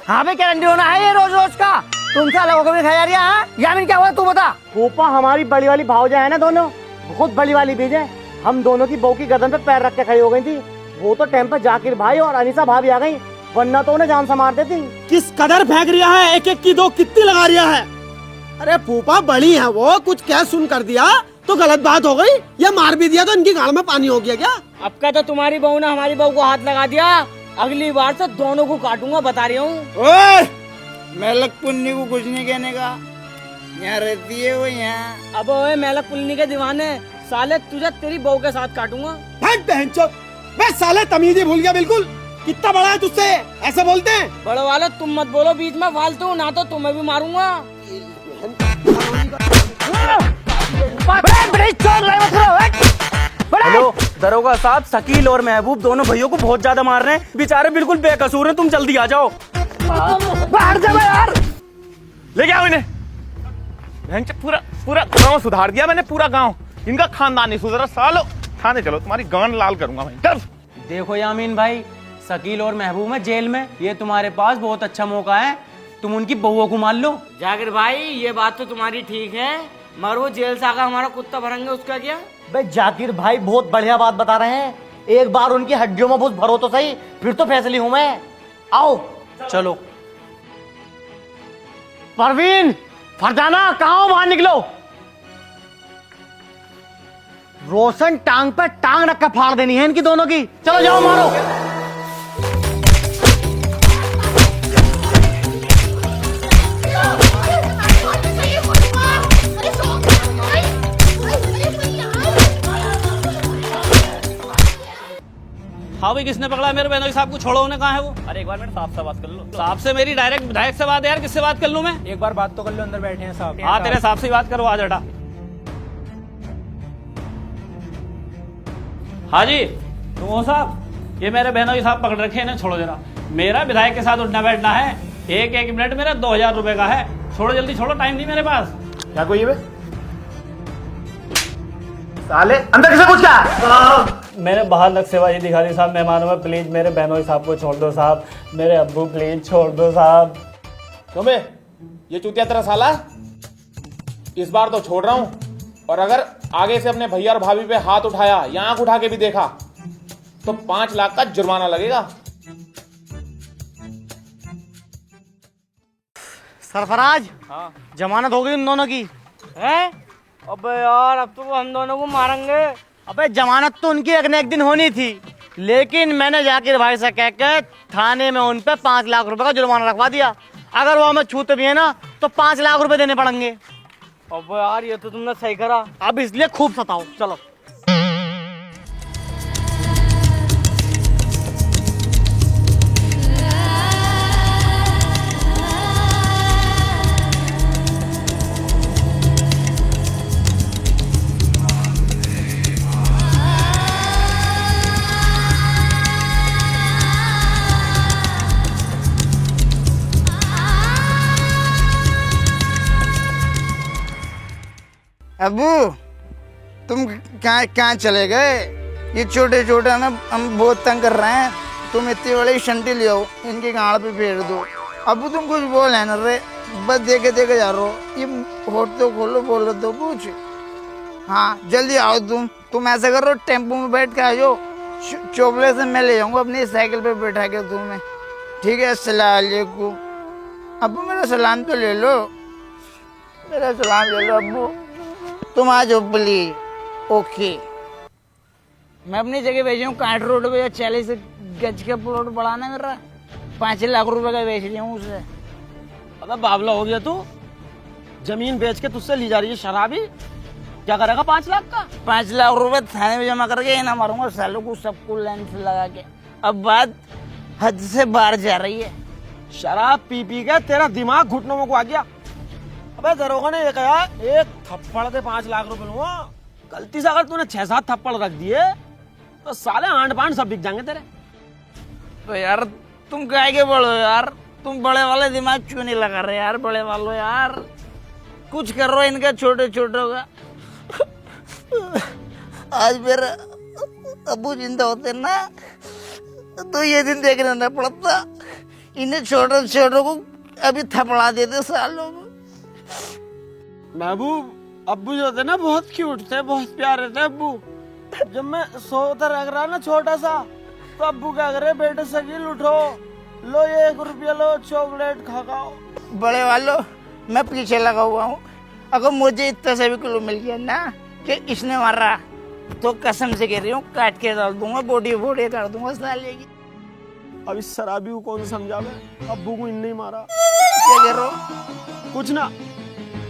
हाँ भाई क्या रंडी होना है ये रोज रोज का? तुमसे अलग होकर भी खाया रही है। यामिन क्या हुआ तू बता। फूफा हमारी बड़ी वाली भावजा है ना, दोनों बहुत बड़ी वाली बीज है। हम दोनों की बहू की गर्दन पे पैर रख के खड़ी हो गई थी। वो तो टाइम पे जाकिर भाई और अनीसा भाभी आ गई, वरना तो उन्हें जान से मार देती। किस कदर फेंक रिया है, एक एक की दो कितनी लगा रिया है। अरे फूफा बड़ी है वो, कुछ क्या सुन कर दिया तो गलत बात हो गई, या मार भी दिया तो इनकी गाड़ में पानी हो गया क्या? अब का तो तुम्हारी बहू ने हमारी बहू को हाथ लगा दिया, अगली बार से दोनों को काटूंगा, बता रही हूँ। मेलक पुन्नी को कुछ नहीं कहने का, यहाँ रहती है वो यहाँ। अब ओए मेलक पुलनी के दीवाने, साले तुझे तेरी बहू के साथ काटूंगा। हट बहनचोद, मैं साले तमीज ही भूल गया बिल्कुल। कितना बड़ा है तुझसे, ऐसे बोलते हैं? बड़े वाले तुम मत बोलो बीच में फालतू, ना तो तुम्हें भी मारूंगा। हेलो दरोगा साहब, शकील और महबूब दोनों भैयों को बहुत ज्यादा मार रहे हैं, बेचारे बिल्कुल बेकसूर हैं, तुम जल्दी आ जाओ। बाहर जा यार। ले गया इन्हें, पूरा पूरा गांव सुधार दिया मैंने, पूरा गांव। इनका खानदान नहीं सुधरा, सालो थाने चलो, तुम्हारी गांड लाल करूंगा मैं। डर। देखो यामीन भाई, शकील और महबूब है जेल में, ये तुम्हारे पास बहुत अच्छा मौका है, तुम उनकी बहुओं को मार लो। जाकिर भाई ये बात तो तुम्हारी ठीक है, मगर वो जेल से आकर हमारा कुत्ता भरेंगे, उसका क्या? भाई जाकिर भाई बहुत बढ़िया बात बता रहे हैं, एक बार उनकी हड्डियों में बहुत भरो तो सही, फिर तो फैसली हूं मैं। आओ चलो। परवीन, फरजाना, कहाँ हो, बाहर निकलो। रोशन टांग पे टांग रख कर फाड़ देनी है इनकी दोनों की, चलो जाओ मारो। हाँ भाई, किसने पकड़ा मेरे बहनोई साहब को? छोड़ो उन्हें, कहाँ है वो? अरे एक बार मेरे साहब से बात कर लो। साहब से मेरी डायरेक्ट विधायक से बात है यार, किससे बात कर लूं मैं? एक बार बात तो कर लो, अंदर बैठे हैं साहब। हाँ तेरे साहब से ही बात करो, आज हटा। हाँ जी, तुम हो साहब? ये मेरे बहनोई साहब पकड़ रखे हैं, इन्हें छोड़ो जरा। मेरा विधायक के साथ उठना बैठना है, एक एक मिनट मेरा 2000 रुपए का है। छोड़ो जल्दी, छोड़ो, टाइम नहीं मेरे पास। क्या कोई है बे? साले अंदर किसे कुछ क्या? मैंने बाहर नक्सेबाजी दिखा दी साहब मेहमानों में, प्लीज मेरे बहनोई साहब को छोड़ दो साहब, मेरे अब्बू प्लीज छोड़ दो साहब। क्यों बे, ये चूतिया तेरा साला? इस बार तो छोड़ रहा हूं, और अगर आगे से अपने भैया और भाभी पे हाथ उठाया या आंख उठा के भी देखा तो 5 लाख का जुर्माना लगेगा। सरफराज, जमानत हो गई उन दोनों की। हैं? अबे यार अब तो वो हम दोनों को मारेंगे। अबे जमानत तो उनकी एक न एक दिन होनी थी, लेकिन मैंने जाकिर भाई से कह के थाने में उन पे 5 लाख रुपए का जुर्माना रखवा दिया। अगर वो हमें छूते भी है ना तो 5 लाख रुपए देने पड़ेंगे। अबे यार ये तो तुमने सही करा। अब इसलिए खूब सताओ। चलो। अबू तुम कहाँ चले गए? ये छोटे छोटे ना हम बहुत तंग कर रहे हैं। तुम इतनी बड़ी शंटी ले आओ, इनकी गाड़ पे फेर दो। अबू तुम कुछ बोल है ना रे, बस देखे देखे जा रहे हो। ये होट तो खोलो, बोलो तो कुछ। हाँ जल्दी आओ तुम ऐसा करो, टेम्पो में बैठ के आ जाओ। चोपले से मैं ले जाऊंगा अपनी साइकिल पे बैठा के तुम्हें। ठीक है, अस्सलाम वालेकुम। अबू मेरा सलाम तो ले लो, मेरा सलाम ले लो अबू। तुम आ जाओ प्लीज। ओके, मैं अपनी जगह भेजा हूँ कांट रोड पे। 40 गज का प्लॉट बढ़ाना मेरा, 5 लाख रुपए का बेच दिया हूँ उसे। अबे बावला हो गया तू, जमीन बेच के तुझसे ली जा रही है शराबी। क्या करेगा 5 लाख का? 5 लाख रुपए थाने में जमा करके ना मारूंगा सालों को, सबको लाइन से लगा के। अब बात हद से बाहर जा रही है। शराब पी पी के तेरा दिमाग घुटनों में को आ गया। अबे दरोगा ने ये कहा, एक थप्पड़ दे 5 लाख रुपए लूंगा। गलती से अगर तूने 6-7 थप्पड़ रख दिए तो साले आंड पांड सब बिक जाएंगे तेरे। तो यार तुम काय के बड़े हो यार, तुम बड़े वाले दिमाग क्यों नहीं लगा रहे यार? बड़े वालों यार कुछ कर रहे हो इनका छोटे छोटों का। आज मेरा अबू जिंदा होते ना तो ये दिन देखना न पड़ता। इन्हें छोटे छोटों को अभी थपड़ा देते सालों को। महबूब अब्बू जो थे ना बहुत क्यूट थे, बहुत प्यारे थे अब्बू। जब मैं सोता रख रहा ना छोटा सा, तो अब्बू क्या करे, बेटे सकील उठो, लो ये 1 रुपया लो, चॉकलेट खाओ। बड़े वालों मैं पीछे लगा हुआ हूँ। अगर मुझे इतना से भी किलो मिल गया ना कि इसने मारा, तो कसम से कह रही हूँ काट के डाल दूंगा, बोटी बोटी कर दूंगा साले की। अब इस शराबी को कौन समझावे, अब्बू को इनने ही मारा। क्या कह रहे हो? कुछ ना,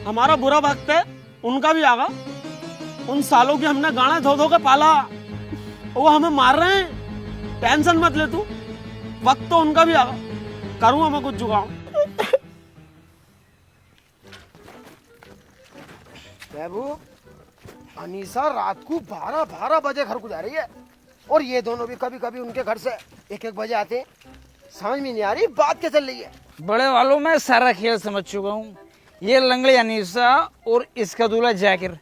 हमारा बुरा वक्त है, उनका भी आगा। उन सालों की हमने गाना धो धो के पाला, वो हमें मार रहे हैं। टेंशन मत ले तू, वक्त तो उनका भी आगा। करूंगा मैं कुछ जुगाड़। बाबू अनीसा रात को 12 बजे घर को जा रही है, और ये दोनों भी कभी कभी उनके घर से 1 बजे आते हैं। समझ में नहीं आ रही बात क्या चल रही है। बड़े वालों मैं सारा खेल समझ चुका हूँ। ये लंगड़ी अनीसा और इसका दूल्हा जाकिर,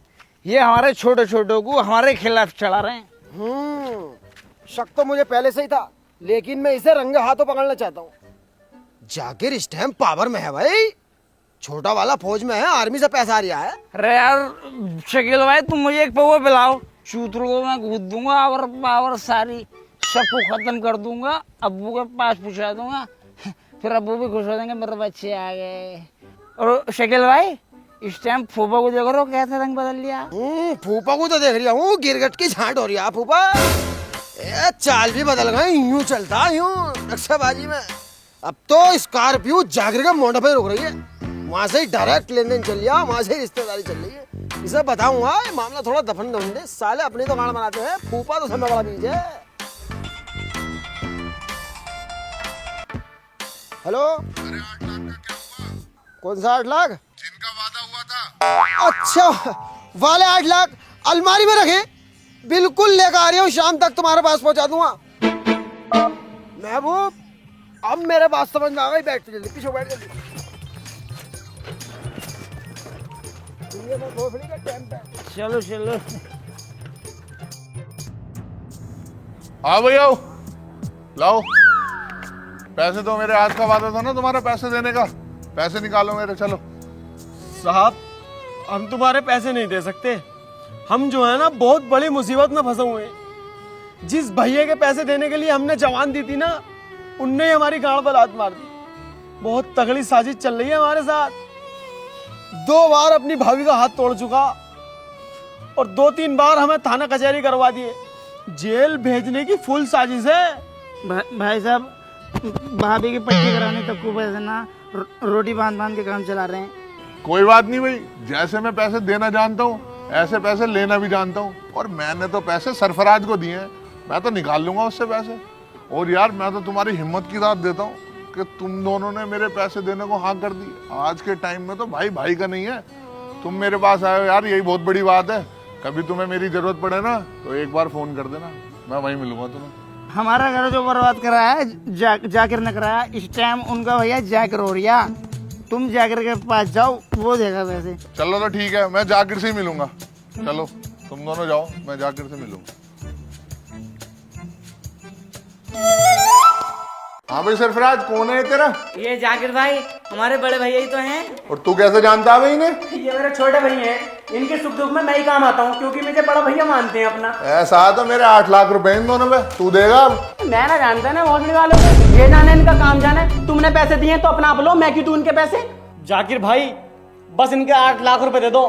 ये हमारे छोटे छोटों को हमारे खिलाफ चढ़ा रहे हैं। शक तो मुझे पहले से ही था, लेकिन मैं इसे रंगे हाथों पकड़ना चाहता हूँ। जाकिर इस टाइम पावर में है भाई, छोटा वाला फौज में है, आर्मी से पैसा आ रहा है। अरे यार शकील भाई तुम मुझे एक पौवा पिलाओ, चूतरों को मैं कूद दूंगा और पावर सारी सबको खत्म कर दूंगा। अब्बू के पास पहुंचा दूंगा, फिर अब्बू भी खुश हो जाएंगे मेरे बच्चे आ गए। और शकील भाई इस टाइम फूफा को देखो रो कैसे रंग बदल लिया। फूफा को तो देख रहा हूँ, गिरगट की झांट हो रही है फूफा। चाल भी बदल गए, यूं चलता यूं नक्शेबाजी में। अब तो स्कॉर्पियो जाकिर के मोड़ पे रुक रही है, वहां से ही डायरेक्ट लेन देन चल लिया, वहां से ही रिश्तेदारी चल रही है। इसे बताऊंगा ये मामला थोड़ा दफन दे, साले अपनी तो गाड़ बनाते हैं, फूफा तो समय बड़ा बीज है। हेलो, कौन सा 8 लाख? जिनका वादा हुआ था। अच्छा वाले 8 लाख अलमारी में रखे, बिल्कुल लेकर आ रही हूँ, शाम तक तुम्हारे पास पहुंचा दूंगा। महबूब अब मेरे बात समझ में आ गई, बैठ जल्दी, पीछे बैठ जल्दी। चलो चलो हाँ भैया लाओ पैसे। तो मेरे आज का वादा था ना तुम्हारा पैसे देने का, पैसे निकालो मेरे। चलो साहब हम तुम्हारे पैसे नहीं दे सकते। हम जो है ना बहुत बड़ी मुसीबत में फंसे हुए हैं। जिस भैया के पैसे देने के लिए हमने जवान दी थी ना, उनने ही हमारी गांड पर लात मार दी। बहुत तगड़ी साजिश चल रही है हमारे साथ। 2 बार अपनी भाभी का हाथ तोड़ चुका और 2-3 बार हमें थाना कचहरी करवा दिए। जेल भेजने की फुल साजिश है। भाई साहब, भाभी की पट्टी कराने तक को पैसे ना रोटी बांध बांध के काम चला रहे हैं। कोई बात नहीं भाई, जैसे मैं पैसे देना जानता हूँ ऐसे पैसे लेना भी जानता हूँ। और मैंने तो पैसे सरफराज को दिए हैं, मैं तो निकाल लूंगा उससे पैसे। और यार मैं तो तुम्हारी हिम्मत की दाद देता हूँ कि तुम दोनों ने मेरे पैसे देने को हाँ कर दी। आज के टाइम में तो भाई भाई का नहीं है। तुम मेरे पास आए हो यार, यही बहुत बड़ी बात है। कभी तुम्हें मेरी जरूरत पड़े ना तो एक बार फोन कर देना, मैं वहीं मिलूंगा तुम्हें। हमारा घर जो बर्बाद कराया है जाकिर ने कराया। इस टाइम उनका भैया जाकिर हो रिया। तुम जाकिर के पास जाओ, वो देगा पैसे। चलो तो ठीक है, मैं जाकिर से ही मिलूंगा। चलो तुम दोनों जाओ, मैं जाकिर से मिलूंगा। हाँ भाई सरफराज, कौन है तेरा? ये जाकिर भाई हमारे बड़े भैया ही तो हैं। और तू कैसे जानता है भाई इन्हें? ये मेरे छोटे भैया हैं। इनके सुख दुख में मैं ही काम आता हूँ, क्योंकि मुझे बड़ा भैया मानते हैं अपना। ऐसा तो मेरे 8 लाख रुपए इन दोनों पे तू देगा अब? मैं ना जानता है ना भोसड़ी वालों को, ये जाने इनका काम जाने। तुमने पैसे दिए तो अपना आप लो, मैं क्यों दूं इनके पैसे। जाकिर भाई बस इनके 8 लाख रुपए दे दो,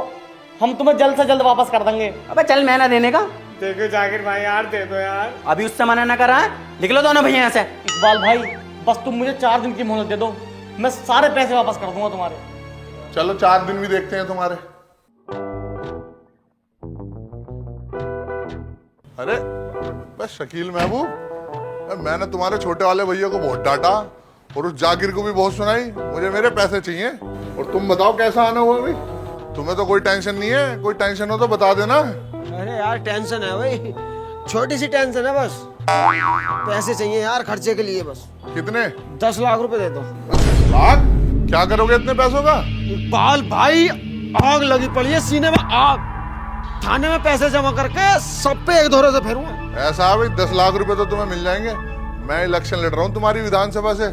हम तुम्हें जल्द से जल्द वापस कर देंगे। अबे चल, मैं ना देने का। देखो जाकिर भाई यार, दे दो यार। अभी उससे मना ना करा है, निकलो दोनों भैया यहाँ से। इकबाल भाई बस तुम मुझे 4 दिन की मोहलत दे दो, मैं सारे पैसे वापस कर दूंगा तुम्हारे। चलो 4 दिन भी देखते हैं तुम्हारे। अरे बस शकील महबूब, मैंने तुम्हारे छोटे वाले भैया को बहुत डांटा और उस जाकिर को भी बहुत सुनाई। मुझे मेरे पैसे चाहिए। और तुम बताओ कैसा आना हुआ भाई? तुम्हें तो कोई टेंशन नहीं है? कोई टेंशन हो तो बता देना। अरे यार टेंशन है भाई, छोटी सी टेंशन है बस। पैसे चाहिए यार खर्चे के लिए बस। कितने? 10 लाख रुपए दे दो। 10 लाख? क्या करोगे इतने पैसों का? इकबाल भाई, आग लगी पड़ी है सीने में, आग। थाने में पैसे जमा करके सब पे एक धोरे से फेरूंगा। ऐसा है भाई, 10 लाख रुपए तो तुम्हें मिल जाएंगे। मैं इलेक्शन लड़ रहा हूँ तुम्हारी विधानसभा से,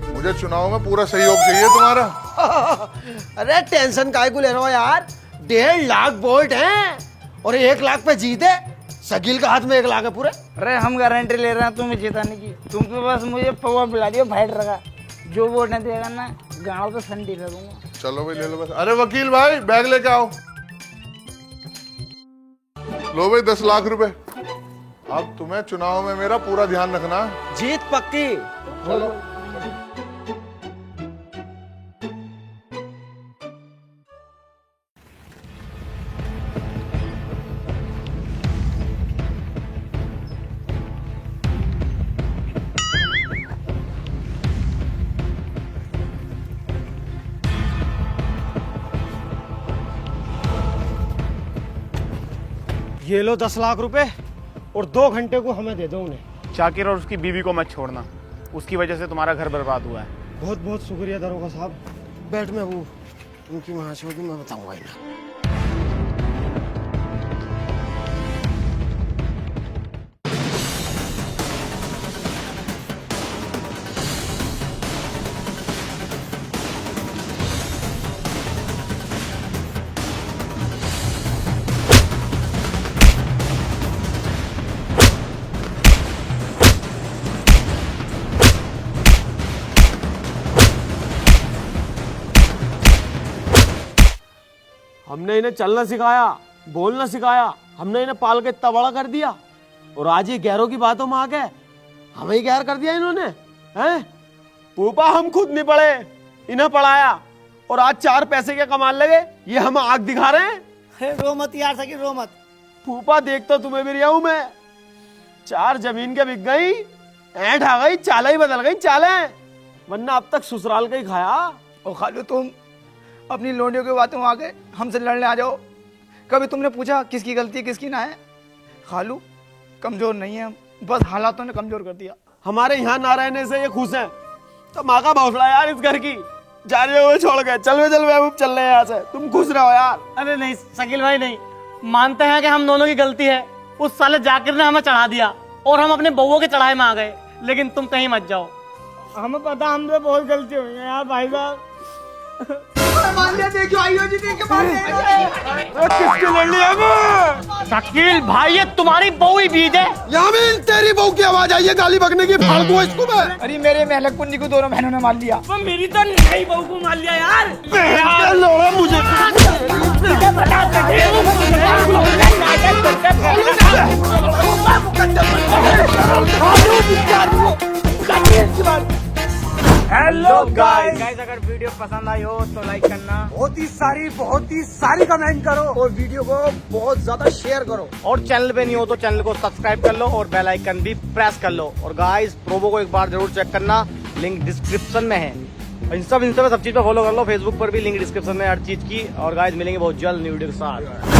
मुझे चुनाव में पूरा सहयोग चाहिए तुम्हारा। अरे टेंशन काहे को ले रहे हो यार? 1.5 लाख वोट हैं और 1 लाख पे जीत है। शकील का हाथ में 1 लाख है पूरे। अरे हम गारंटी ले रहे हैं तुम्हें जिताने की। तुम तो बस मुझे पवा पिला दियो फाइट रखा। जो वोट नहीं देगा ना, गाँव तो ठंडी कर दूंगा। चलो भाई ले लो बस। अरे वकील भाई बैग लेके आओ। लो भाई 10 लाख रुपए। अब तुम्हें चुनाव में मेरा पूरा ध्यान रखना। जीत पक्की। चलो। ये लो 10 लाख रुपए और 2 घंटे को हमें दे दो उन्हें। जाकिर और उसकी बीवी को मत छोड़ना, उसकी वजह से तुम्हारा घर बर्बाद हुआ है। बहुत बहुत शुक्रिया दरोगा साहब। बैठ में वो उनकी महाशोगी मैं बताऊंगा इन्हें। हमने इन्हें चलना सिखाया, बोलना सिखाया, हमने इन्हें पाल के इतना बड़ा कर दिया और आज ये गैरों की बातों में आ गए। हमें ही गैर कर दिया इन्होंने, हैं? पूपा हम खुद नहीं पढ़े, इन्हें पढ़ाया और आज 4 पैसे के कमाल लगे, ये हम आग दिखा रहे हैं। रो मत यार सकी, रो मत। पूपा देख तो तुम्हें भी रहा हूं मैं। 4 जमीन के बिक गई, ऐंठ आ गई, चालें ही बदल गई चालें, वरना अब तक ससुराल का ही खाया। ओ खालू, तुम अपनी लोंडियों की बातों में आके हमसे लड़ने आ जाओ। कभी तुमने पूछा किसकी गलती किसकी ना है? खालू कमजोर नहीं है हम, बस हालातों ने कमजोर कर दिया। हमारे यहाँ ना रहने से ये खुश हैं, तो माँ का भौसला यार इस घर की। जा रहे हुए छोड़ गए, चल महबूब चल रहे हैं यहाँ से, तुम खुश रहो यार। अरे नहीं शकील भाई नहीं, मानते हैं कि हम दोनों की गलती है। उस साले जाकिर ने हमें चढ़ा दिया और हम अपने बउओं के चढ़ाए में आ गए, लेकिन तुम कहीं मत जाओ। हमें पता हमसे बहुत गलती हुई है यार भाई साहब। शकील भाई ये तुम्हारी बहू ही बीज है। यामीन तेरी बहू की आवाज आई है गाली बकने की, फाड़ दूं इसको मैं। अरे मेरे मेहलक पुन्नी को दोनों बहनों ने मार लिया। मेरी तो नई बहू को मार लिया यार। लोड़ा मुझे हेलो गाइस अगर वीडियो पसंद आई हो तो लाइक करना, बहुत ही सारी कमेंट करो और वीडियो को बहुत ज्यादा शेयर करो। और चैनल पे नहीं हो तो चैनल को सब्सक्राइब कर लो और बेल आइकन भी प्रेस कर लो। और गाइस प्रोमो को एक बार जरूर चेक करना, लिंक डिस्क्रिप्शन में है। इंस्टा पे सब चीज पे फॉलो कर लो, फेसबुक पर भी लिंक डिस्क्रिप्शन में हर चीज की। और गाइस मिलेंगे बहुत जल्द न्यू वीडियो के साथ।